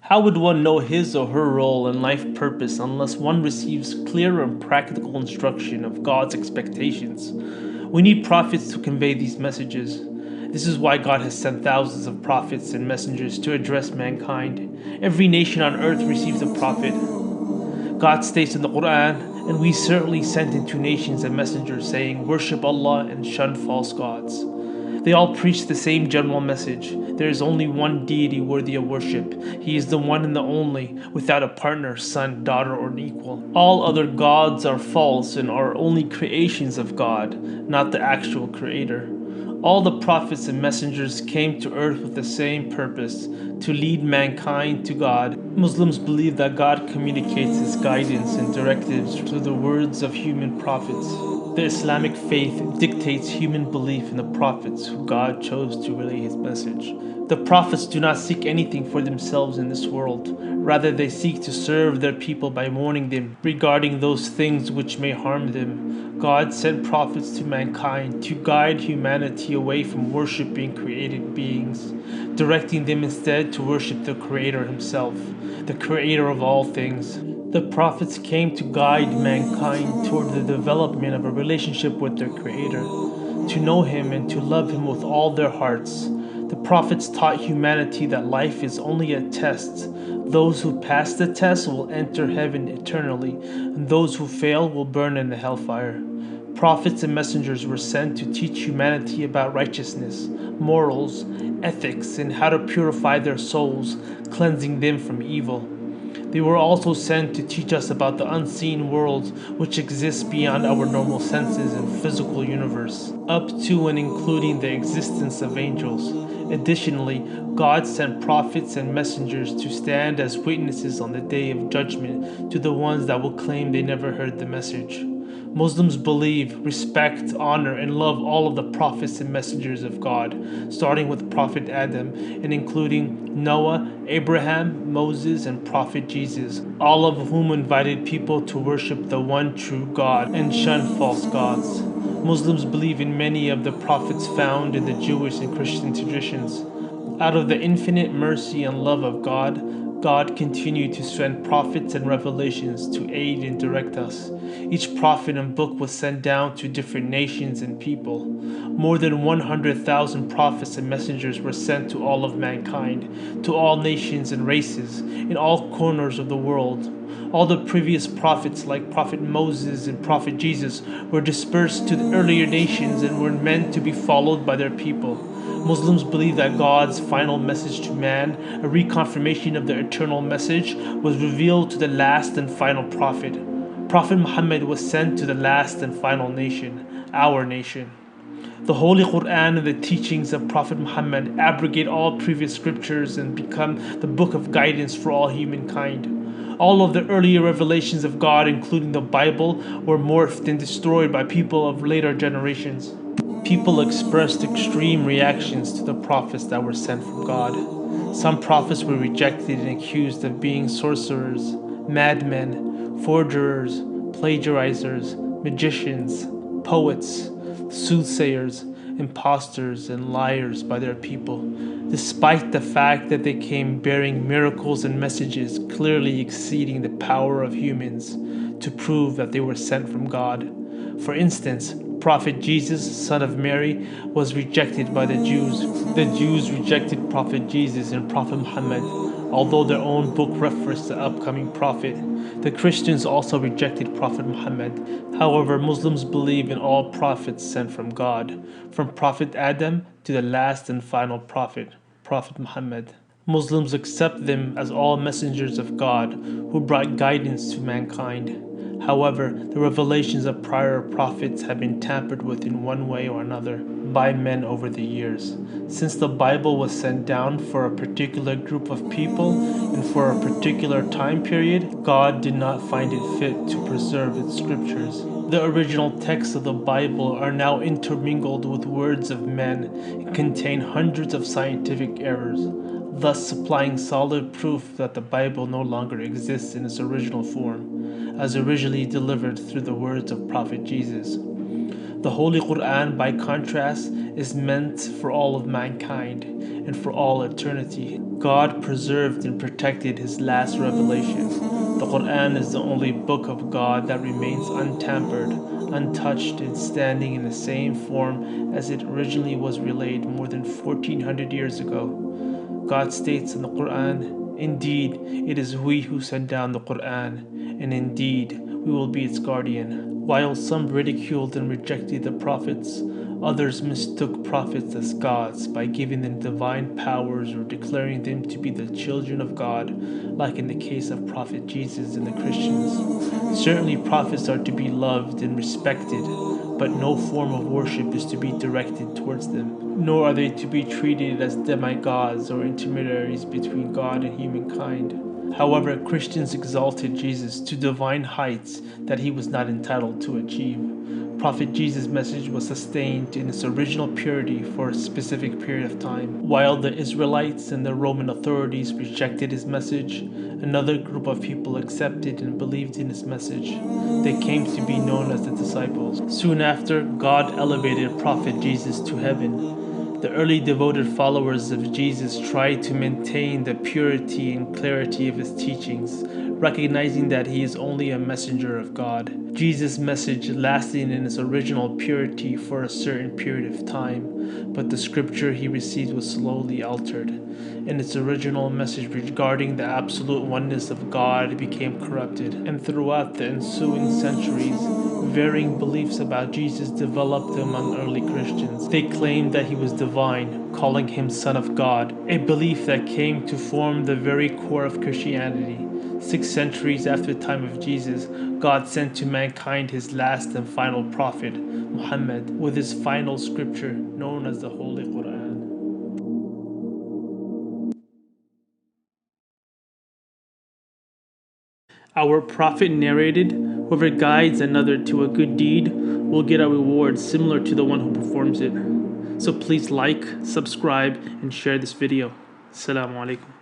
How would one know his or her role and life purpose unless one receives clear and practical instruction of God's expectations? We need prophets to convey these messages. This is why God has sent thousands of prophets and messengers to address mankind. Every nation on earth receives a prophet. God states in the Quran, and we certainly sent into nations a messenger saying, worship Allah and shun false gods. They all preach the same general message. There is only one deity worthy of worship. He is the one and the only, without a partner, son, daughter, or an equal. All other gods are false and are only creations of God, not the actual creator. All the prophets and messengers came to earth with the same purpose, to lead mankind to God. Muslims believe that God communicates his guidance and directives through the words of human prophets. The Islamic faith dictates human belief in the prophets who God chose to relay his message. The prophets do not seek anything for themselves in this world. Rather, they seek to serve their people by warning them regarding those things which may harm them. God sent prophets to mankind to guide humanity away from worshiping created beings, directing them instead to worship the Creator himself, the Creator of all things. The prophets came to guide mankind toward the development of a relationship with their Creator, to know Him and to love Him with all their hearts. The prophets taught humanity that life is only a test. Those who pass the test will enter heaven eternally, and those who fail will burn in the hellfire. Prophets and messengers were sent to teach humanity about righteousness, morals, ethics, and how to purify their souls, cleansing them from evil. They were also sent to teach us about the unseen world which exists beyond our normal senses and physical universe, up to and including the existence of angels. Additionally, God sent prophets and messengers to stand as witnesses on the day of judgment to the ones that will claim they never heard the message. Muslims believe, respect, honor, and love all of the prophets and messengers of God, starting with Prophet Adam and including Noah, Abraham, Moses, and Prophet Jesus, all of whom invited people to worship the one true God and shun false gods. Muslims believe in many of the prophets found in the Jewish and Christian traditions. Out of the infinite mercy and love of God, God continued to send prophets and revelations to aid and direct us. Each prophet and book was sent down to different nations and people. More than 100,000 prophets and messengers were sent to all of mankind, to all nations and races, in all corners of the world. All the previous prophets, like Prophet Moses and Prophet Jesus, were dispersed to the earlier nations and were meant to be followed by their people. Muslims believe that God's final message to man, a reconfirmation of the eternal message, was revealed to the last and final prophet. Prophet Muhammad was sent to the last and final nation, our nation. The Holy Quran and the teachings of Prophet Muhammad abrogate all previous scriptures and become the book of guidance for all humankind. All of the earlier revelations of God, including the Bible, were morphed and destroyed by people of later generations. People expressed extreme reactions to the prophets that were sent from God. Some prophets were rejected and accused of being sorcerers, madmen, forgers, plagiarizers, magicians, poets, soothsayers, impostors, and liars by their people, despite the fact that they came bearing miracles and messages clearly exceeding the power of humans to prove that they were sent from God. For instance, Prophet Jesus, son of Mary, was rejected by the Jews. The Jews rejected Prophet Jesus and Prophet Muhammad, although their own book referenced the upcoming prophet. The Christians also rejected Prophet Muhammad. However, Muslims believe in all prophets sent from God, from Prophet Adam to the last and final prophet, Prophet Muhammad. Muslims accept them as all messengers of God who brought guidance to mankind. However, the revelations of prior prophets have been tampered with in one way or another by men over the years. Since the Bible was sent down for a particular group of people and for a particular time period, God did not find it fit to preserve its scriptures. The original texts of the Bible are now intermingled with words of men and contain hundreds of scientific errors, thus supplying solid proof that the Bible no longer exists in its original form, as originally delivered through the words of Prophet Jesus. The Holy Quran, by contrast, is meant for all of mankind and for all eternity. God preserved and protected His last revelation. The Quran is the only book of God that remains untampered, untouched, and standing in the same form as it originally was relayed more than 1400 years ago. God states in the Quran, "Indeed, it is we who sent down the Quran, and indeed, we will be its guardian." While some ridiculed and rejected the prophets, others mistook prophets as gods by giving them divine powers or declaring them to be the children of God, like in the case of Prophet Jesus and the Christians. Certainly, prophets are to be loved and respected, but no form of worship is to be directed towards them, nor are they to be treated as demigods or intermediaries between God and humankind. However, Christians exalted Jesus to divine heights that he was not entitled to achieve. Prophet Jesus' message was sustained in its original purity for a specific period of time. While the Israelites and the Roman authorities rejected his message, another group of people accepted and believed in his message. They came to be known as the disciples. Soon after, God elevated Prophet Jesus to heaven. The early devoted followers of Jesus tried to maintain the purity and clarity of his teachings, recognizing that he is only a messenger of God. Jesus' message lasted in its original purity for a certain period of time, but the scripture he received was slowly altered, and its original message regarding the absolute oneness of God became corrupted. And throughout the ensuing centuries, varying beliefs about Jesus developed among early Christians. They claimed that he was divine, calling him Son of God, a belief that came to form the very core of Christianity. 6 centuries after the time of Jesus, God sent to mankind his last and final prophet, Muhammad, with his final scripture known as the Holy Quran. Our prophet narrated, "Whoever guides another to a good deed will get a reward similar to the one who performs it." So please like, subscribe, and share this video. Assalamu alaikum.